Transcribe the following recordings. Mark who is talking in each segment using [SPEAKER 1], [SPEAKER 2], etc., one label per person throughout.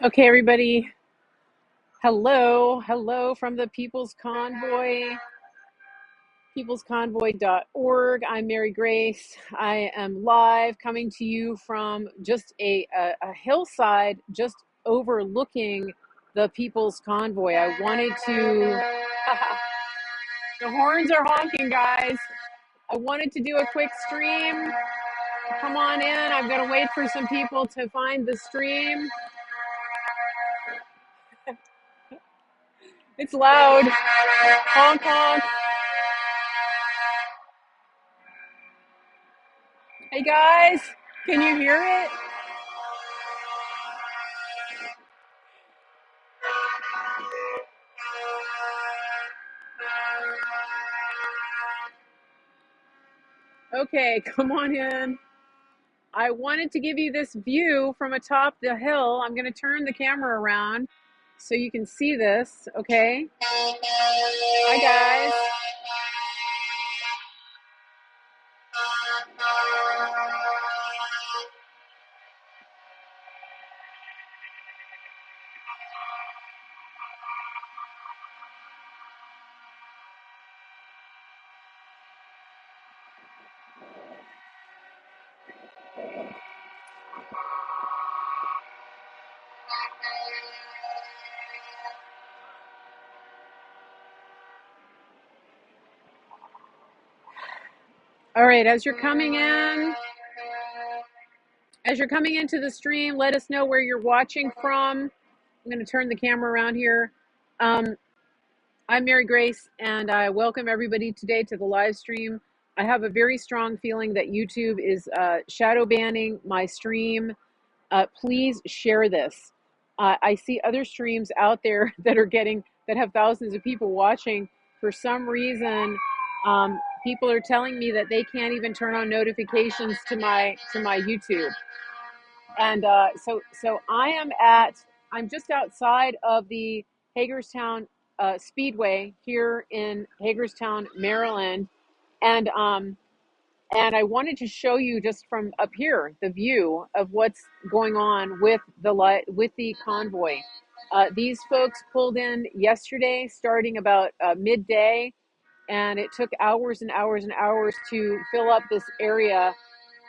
[SPEAKER 1] Okay, everybody. Hello from the People's Convoy, peoplesconvoy.org. I'm Mary Grace. I am live coming to you from just a hillside just overlooking the People's Convoy. I wanted to, the horns are honking, guys. I wanted to do a quick stream. Come on in. I'm going to wait for some people to find the stream. It's loud. Honk, honk. Hey guys, can you hear it? Okay, come on in. I wanted to give you this view from atop the hill. I'm going to turn the camera around so you can see this, okay? Hi guys. All right, as you're coming into the stream, let us know where you're watching from. I'm going to turn the camera around here. I'm Mary Grace, and I welcome everybody today to the live stream. I have a very strong feeling that YouTube is shadow banning my stream. Please share this. I see other streams out there that have thousands of people watching. For some reason, people are telling me that they can't even turn on notifications to my YouTube. And so I'm just outside of the Hagerstown Speedway here in Hagerstown, Maryland, and I wanted to show you just from up here the view of what's going on with the convoy. These folks pulled in yesterday, starting about midday, and it took hours and hours and hours to fill up this area.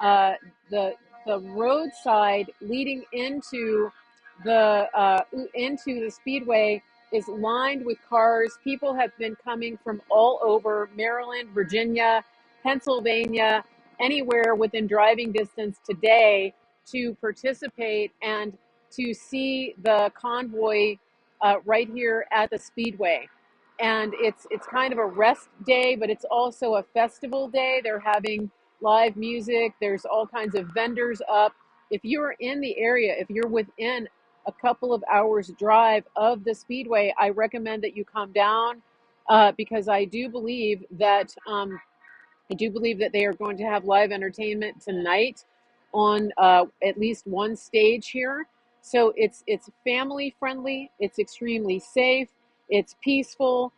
[SPEAKER 1] Uh, the the roadside leading into the speedway is lined with cars. People have been coming from all over Maryland, Virginia, Pennsylvania, anywhere within driving distance today to participate and to see the convoy right here at the speedway. And it's kind of a rest day, but it's also a festival day. They're having live music. There's all kinds of vendors up. If you're in the area, if you're within a couple of hours drive of the speedway, I recommend that you come down because I do believe that they are going to have live entertainment tonight on at least one stage here. So it's family friendly. It's extremely safe. It's peaceful.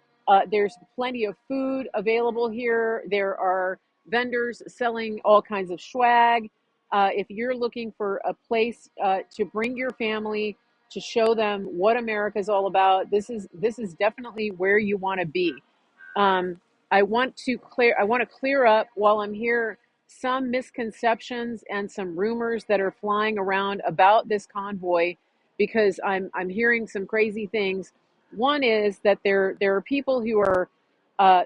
[SPEAKER 1] There's plenty of food available here. There are vendors selling all kinds of swag. If you're looking for a place to bring your family to show them what America is all about, this is definitely where you want to be. Um, I want to clear up while I'm here some misconceptions and some rumors that are flying around about this convoy because I'm hearing some crazy things. One is that there are people who are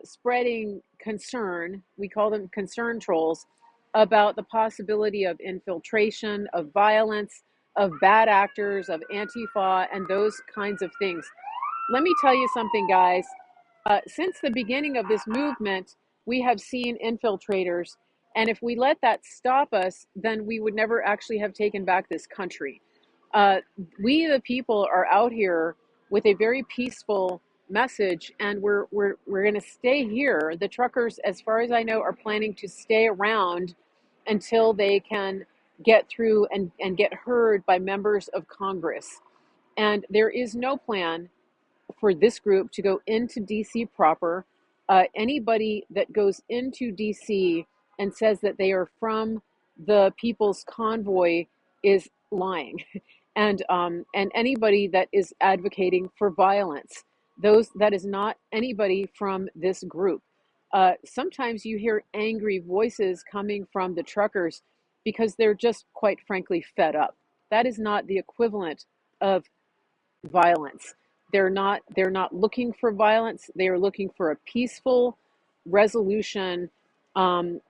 [SPEAKER 1] spreading concern. We call them concern trolls about the possibility of infiltration, of violence, of bad actors, of Antifa, and those kinds of things. Let me tell you something, guys. Since the beginning of this movement, we have seen infiltrators. And if we let that stop us, then we would never actually have taken back this country. Uh, we, the people, are out here with a very peaceful message, and we're going to stay here. The truckers, as far as I know, are planning to stay around until they can get through and get heard by members of Congress. And there is no plan for this group to go into DC proper. Anybody that goes into DC and says that they are from the People's Convoy is lying. and anybody that is advocating for violence. Those that is not anybody from this group. Sometimes you hear angry voices coming from the truckers because they're just quite frankly fed up. That is not the equivalent of violence. They're not looking for violence. They are looking for a peaceful resolution, um,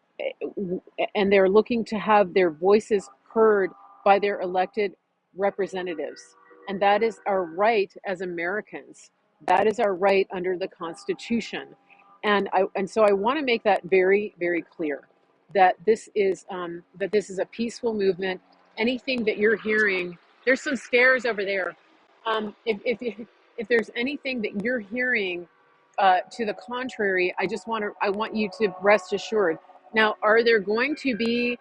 [SPEAKER 1] and they're looking to have their voices heard by their elected representatives. And that is our right as Americans. That is our right under the Constitution. And so I want to make that very, very clear that this is a peaceful movement. Anything that you're hearing, there's some stairs over there. If there's anything that you're hearing to the contrary, I want you to rest assured. Now, are there going to be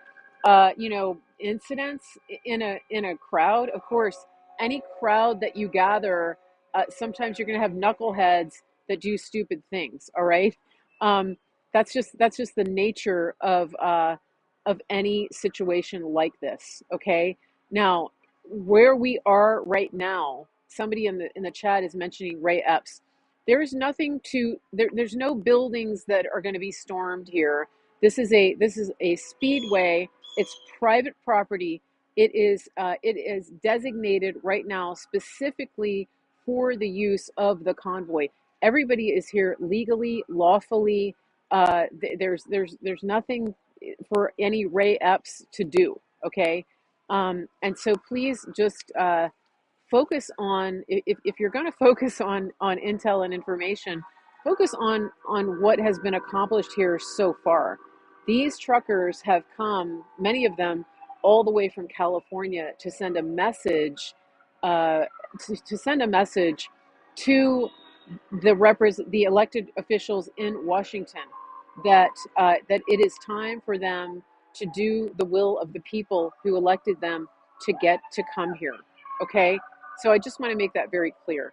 [SPEAKER 1] incidents in a crowd? Of course, any crowd that you gather, sometimes you're going to have knuckleheads that do stupid things. All right, um, that's just the nature of any situation like this. Okay, now where we are right now, somebody in the chat is mentioning Ray Epps. There's nothing to there, there's no buildings that are going to be stormed here. This is a speedway. It's private property. It is designated right now specifically for the use of the convoy. Everybody is here legally, lawfully. There's nothing for any Ray Epps to do. Okay, and so please just focus on, if you're going to focus on intel and information, focus on what has been accomplished here so far. These truckers have come, many of them, all the way from California to send a message, uh, to send a message to the elected officials in Washington that it is time for them to do the will of the people who elected them to get to come here. Okay, so I just want to make that very clear.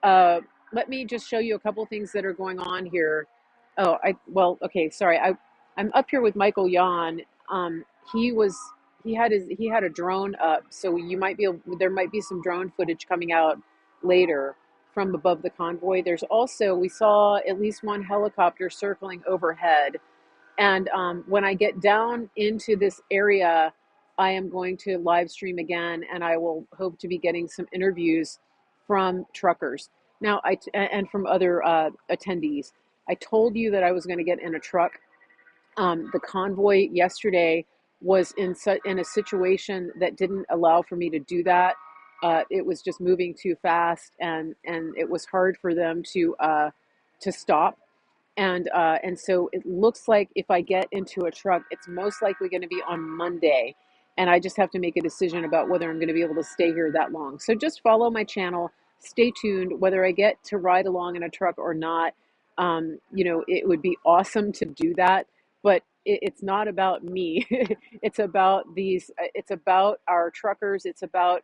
[SPEAKER 1] Uh, Let me just show you a couple things that are going on here. Okay, sorry. I'm up here with Michael Yan. Um, he was he had a drone up, so there might be some drone footage coming out later from above the convoy. There's also, we saw at least one helicopter circling overhead, and when I get down into this area, I am going to live stream again, and I will hope to be getting some interviews from truckers now, and from other attendees. I told you that I was going to get in a truck. The convoy yesterday was in a situation that didn't allow for me to do that. It was just moving too fast, and it was hard for them to stop. And so it looks like if I get into a truck, it's most likely going to be on Monday, and I just have to make a decision about whether I'm going to be able to stay here that long. So just follow my channel, stay tuned. Whether I get to ride along in a truck or not, it would be awesome to do that, but it's not about me. It's about these. It's about our truckers. It's about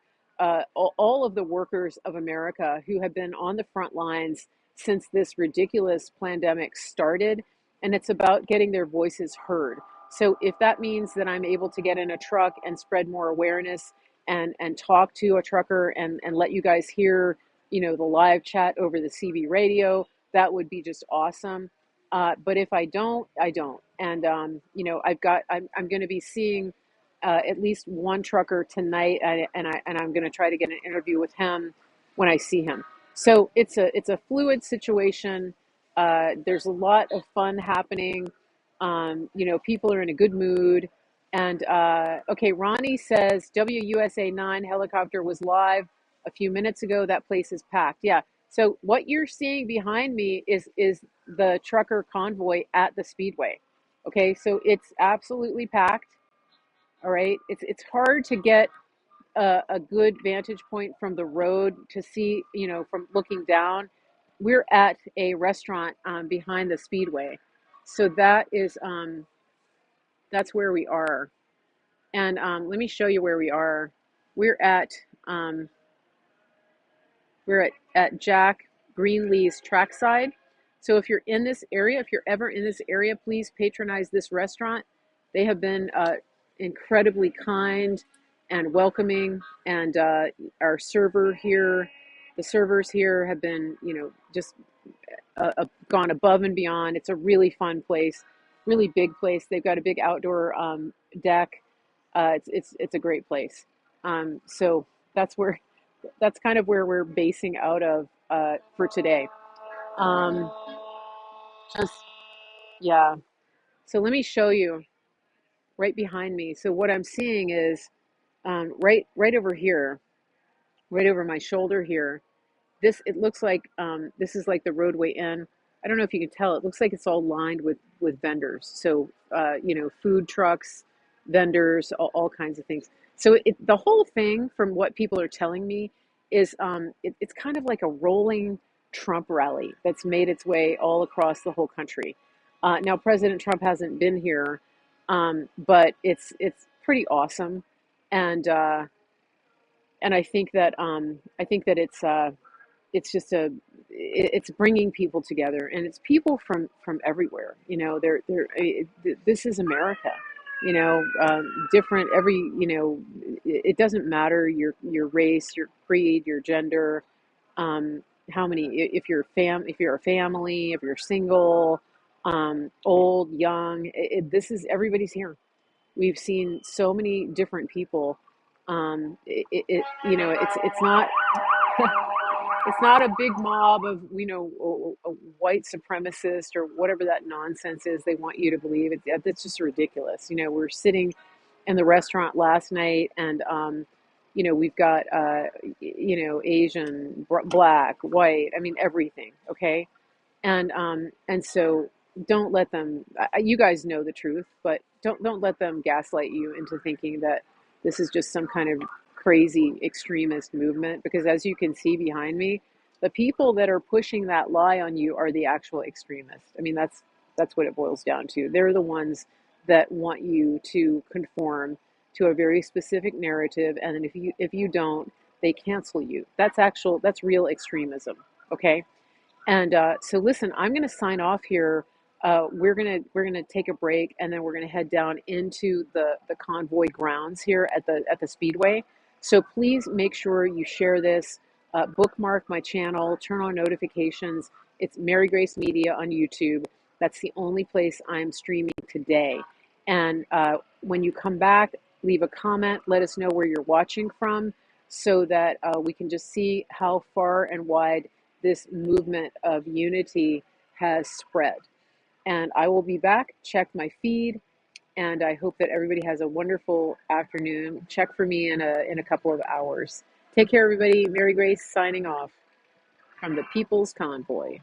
[SPEAKER 1] all of the workers of America who have been on the front lines since this ridiculous pandemic started, and it's about getting their voices heard. So if that means that I'm able to get in a truck and spread more awareness and talk to a trucker and let you guys hear, the live chat over the CB radio, that would be just awesome. But if I don't, I don't. And I'm going to be seeing at least one trucker tonight, and I'm going to try to get an interview with him when I see him. So it's a fluid situation. There's a lot of fun happening. People are in a good mood. And okay, Ronnie says WUSA 9 helicopter was live a few minutes ago. That place is packed. Yeah. So what you're seeing behind me is the trucker convoy at the Speedway. Okay, so it's absolutely packed. All right, it's hard to get a good vantage point from the road to see, from looking down. We're at a restaurant behind the Speedway, so that's where we are. And let me show you where we are. We're at um, we're at Jack Greenlee's trackside. So if you're in this area, if you're ever in this area, please patronize this restaurant. They have been incredibly kind and welcoming. And our server here, the servers here have been, just gone above and beyond. It's a really fun place, really big place. They've got a big outdoor deck. It's a great place. So that's where that's kind of where we're basing out of for today. Um, just yeah. So let me show you right behind me. So what I'm seeing is right over here, right over my shoulder here. This it looks like this is like the roadway in. I don't know if you can tell. It looks like it's all lined with vendors. So food trucks, vendors, all kinds of things. So the whole thing, from what people are telling me, is it's kind of like a rolling Trump rally that's made its way all across the whole country. Now, President Trump hasn't been here, but it's pretty awesome, and uh, and I think that it's just it's bringing people together, and it's people from everywhere. This is America. Different every it doesn't matter your race, your creed, your gender, how many if you're a family, if you're single, old, young. This is everybody's here. We've seen so many different people. It's not it's not a big mob of a white supremacist or whatever that nonsense is they want you to believe. It's just ridiculous. We're sitting in the restaurant last night, and we've got Asian, black, white. I mean everything. Okay, and so don't let them. You guys know the truth, but don't let them gaslight you into thinking that this is just some kind of crazy extremist movement. Because as you can see behind me, the people that are pushing that lie on you are the actual extremists. I mean, that's what it boils down to. They're the ones that want you to conform to a very specific narrative, and then if you don't, they cancel you. That's real extremism. Okay. And so, listen, I'm going to sign off here. We're gonna take a break, and then we're gonna head down into the convoy grounds here at the Speedway. So please make sure you share this, bookmark my channel, turn on notifications. It's Mary Grace Media on YouTube. That's the only place I'm streaming today. And when you come back, leave a comment. Let us know where you're watching from, so that we can just see how far and wide this movement of unity has spread. And I will be back. Check my feed, and I hope that everybody has a wonderful afternoon. Check for me in a couple of hours. Take care, everybody. Mary Grace signing off from the People's Convoy.